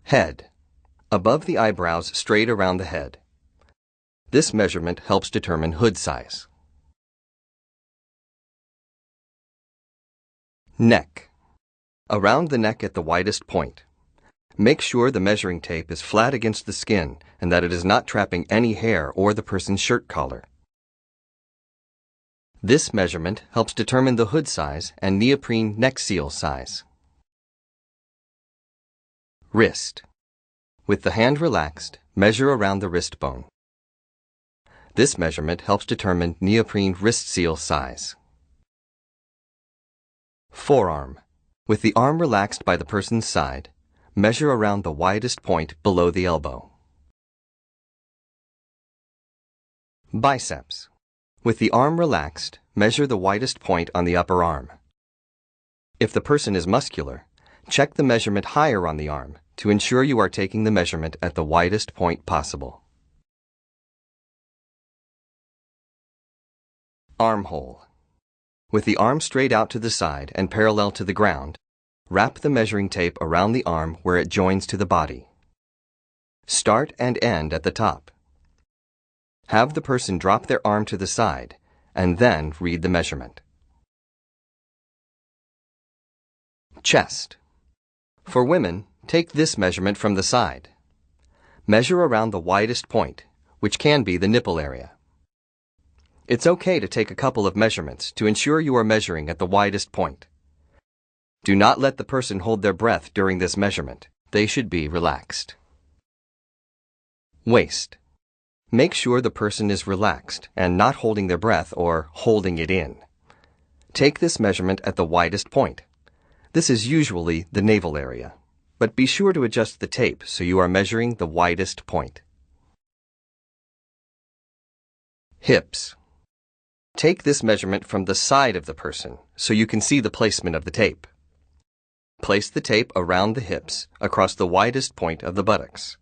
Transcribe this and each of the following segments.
Head. Above the eyebrows, straight around the head. This measurement helps determine hood size. Neck. Around the neck at the widest point. Make sure the measuring tape is flat against the skin and that it is not trapping any hair or the person's shirt collar. This measurement helps determine the hood size and neoprene neck seal size. Wrist. With the hand relaxed, measure around the wrist bone. This measurement helps determine neoprene wrist seal size. Forearm. With the arm relaxed by the person's side, measure around the widest point below the elbow. Biceps. With the arm relaxed, measure the widest point on the upper arm. If the person is muscular, check the measurement higher on the arm to ensure you are taking the measurement at the widest point possible. Armhole. With the arm straight out to the side and parallel to the ground, wrap the measuring tape around the arm where it joins to the body. Start and end at the top. Have the person drop their arm to the side and then read the measurement. Chest. For women, take this measurement from the side. Measure around the widest point, which can be the nipple area. It's okay to take a couple of measurements to ensure you are measuring at the widest point. Do not let the person hold their breath during this measurement. They should be relaxed. Waist. Make sure the person is relaxed and not holding their breath or holding it in. Take this measurement at the widest point. This is usually the navel area, but be sure to adjust the tape so you are measuring the widest point. Hips. Take this measurement from the side of the person so you can see the placement of the tape. Place the tape around the hips across the widest point of the buttocks.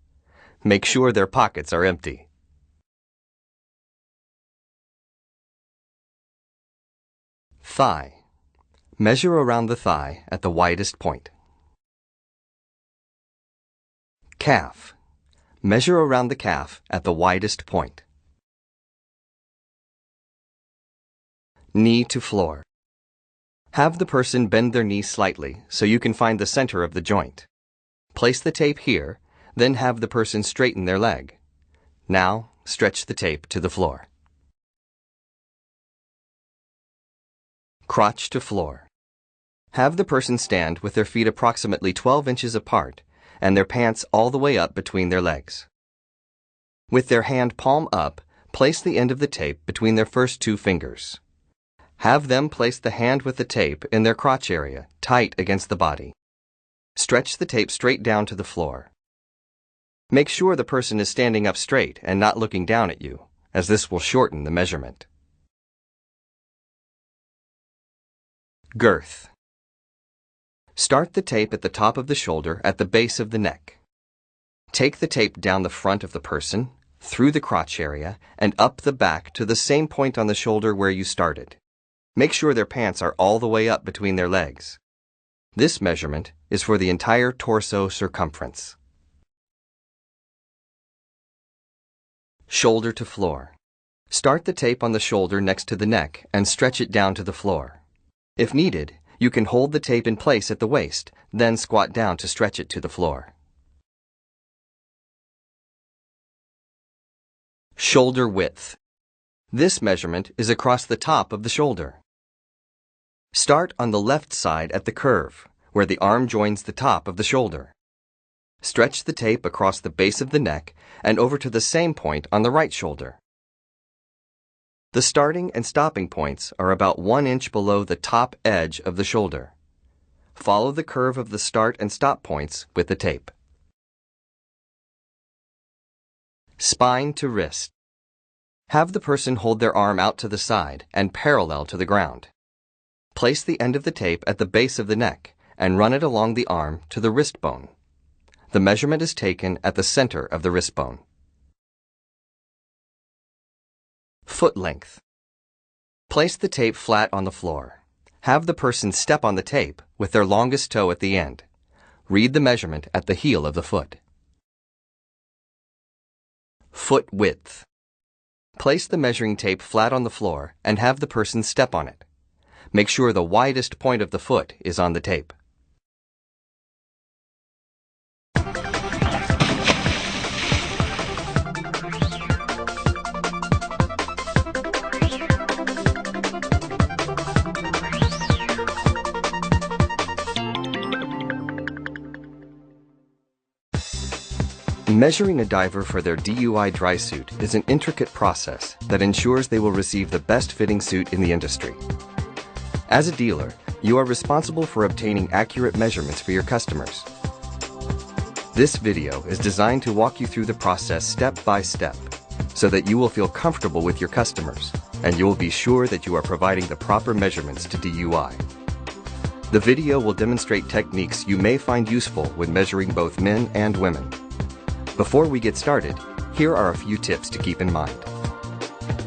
Make sure their pockets are empty. Thigh. Measure around the thigh at the widest point. Calf. Measure around the calf at the widest point. Knee to floor. Have the person bend their knee slightly so you can find the center of the joint. Place the tape here, then have the person straighten their leg. Now, stretch the tape to the floor. Crotch to floor. Have the person stand with their feet approximately 12 inches apart and their pants all the way up between their legs. With their hand palm up, place the end of the tape between their first two fingers. Have them place the hand with the tape in their crotch area, tight against the body. Stretch the tape straight down to the floor. Make sure the person is standing up straight and not looking down at you, as this will shorten the measurement. Girth. Start the tape at the top of the shoulder at the base of the neck. Take the tape down the front of the person, through the crotch area, and up the back to the same point on the shoulder where you started. Make sure their pants are all the way up between their legs. This measurement is for the entire torso circumference. Shoulder to floor. Start the tape on the shoulder next to the neck and stretch it down to the floor. If needed, you can hold the tape in place at the waist, then squat down to stretch it to the floor. Shoulder width. This measurement is across the top of the shoulder. Start on the left side at the curve, where the arm joins the top of the shoulder. Stretch the tape across the base of the neck and over to the same point on the right shoulder. The starting and stopping points are about 1 inch below the top edge of the shoulder. Follow the curve of the start and stop points with the tape. Spine to wrist. Have the person hold their arm out to the side and parallel to the ground. Place the end of the tape at the base of the neck and run it along the arm to the wrist bone. The measurement is taken at the center of the wrist bone. Foot length. Place the tape flat on the floor. Have the person step on the tape with their longest toe at the end. Read the measurement at the heel of the foot. Foot width. Place the measuring tape flat on the floor and have the person step on it. Make sure the widest point of the foot is on the tape. Measuring a diver for their DUI dry suit is an intricate process that ensures they will receive the best fitting suit in the industry. As a dealer, you are responsible for obtaining accurate measurements for your customers. This video is designed to walk you through the process step by step so that you will feel comfortable with your customers and you will be sure that you are providing the proper measurements to DUI. The video will demonstrate techniques you may find useful when measuring both men and women. Before we get started, here are a few tips to keep in mind.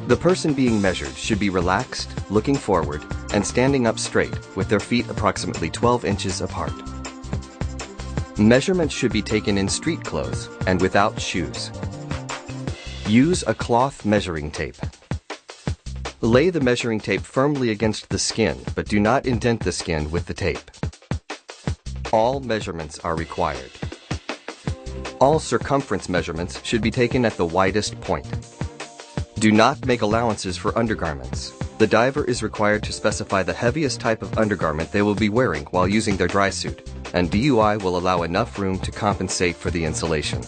The person being measured should be relaxed, looking forward, and standing up straight with their feet approximately 12 inches apart. Measurements should be taken in street clothes and without shoes. Use a cloth measuring tape. Lay the measuring tape firmly against the skin, but do not indent the skin with the tape. All measurements are required. All circumference measurements should be taken at the widest point. Do not make allowances for undergarments. The diver is required to specify the heaviest type of undergarment they will be wearing while using their dry suit, and DUI will allow enough room to compensate for the insulation.